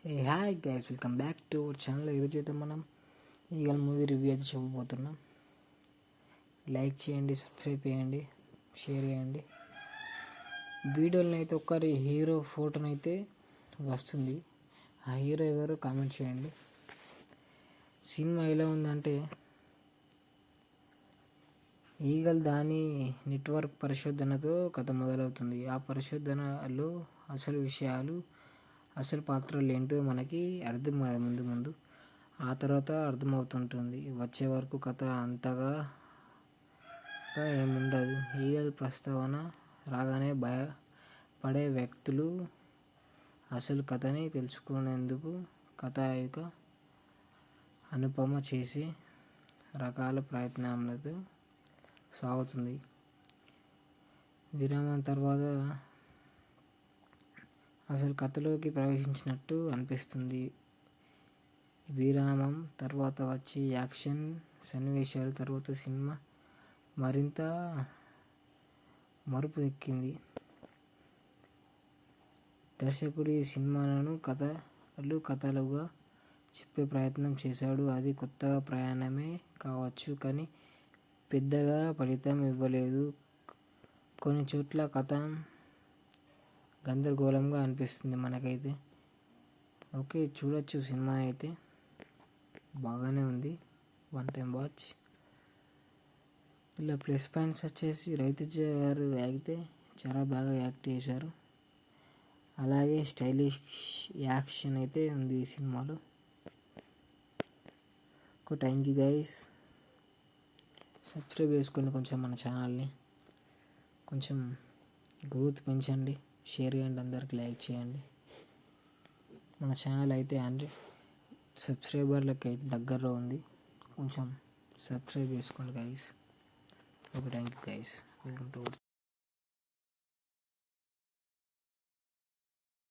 A hi guys, welcome back to our channel. ఈరోజు అయితే మనం ఈగల్ మూవీ రివ్యూ అయితే చెప్పబోతున్నాం. లైక్ చేయండి, సబ్స్క్రైబ్ చేయండి, షేర్ చేయండి. వీడియోలో అయితే ఒకరి హీరో ఫోటోనైతే వస్తుంది. ఆ హీరో ఎవరో కామెంట్ చేయండి. సినిమా ఎలా ఉందంటే, ఈగల్ దాని నెట్వర్క్ పరిశోధనతో కథ మొదలవుతుంది. ఆ పరిశోధనలో అసలు విషయాలు, అసలు పాత్రలు ఏంటో మనకి అర్థం కాదు ముందు ఆ తర్వాత అర్థమవుతుంటుంది. వచ్చే వరకు కథ అంతగా ఏముండదు. ఈగల్ ప్రస్తావన రాగానే భయపడే వ్యక్తులు అసలు కథని తెలుసుకునేందుకు కథాయిక అనుపమ చేసే రకాల ప్రయత్నాలతో సాగుతుంది. విరామం తర్వాత అసలు కథలోకి ప్రవేశించినట్టు అనిపిస్తుంది. విరామం తర్వాత వచ్చే యాక్షన్ సన్నివేశాల తర్వాత సినిమా మరింత మరుపు ఎక్కింది. దర్శకుడు ఈ సినిమాలను కథలుగా చెప్పే ప్రయత్నం చేశాడు. అది కొత్త ప్రయాణమే కావచ్చు, కానీ పెద్దగా ఫలితం ఇవ్వలేదు. కొన్ని చోట్ల కథ గందరగోళంగా అనిపిస్తుంది మనకైతే. ఓకే, చూడొచ్చు. సినిమా అయితే బాగానే ఉంది, వన్ టైం వాచ్. ఇలా ప్లస్ పాయింట్స్ వచ్చేసి రవితేజ గారు అయితే చాలా బాగా యాక్ట్ చేశారు. అలాగే స్టైలిష్ యాక్షన్ అయితే ఉంది ఈ సినిమాలో. Thank you guys. సబ్స్క్రైబ్ చేసుకోండి కొంచెం మన ఛానల్ని, కొంచెం గ్రోత్ పెంచండి. షేర్ చేయండి, అందరికి లైక్ చేయండి. మన ఛానల్ అయితే 100 సబ్స్క్రైబర్లకి అయితే దగ్గరలో ఉంది. కొంచెం సబ్స్క్రైబ్ చేసుకోండి guys. Okay, thank you guys. Welcome to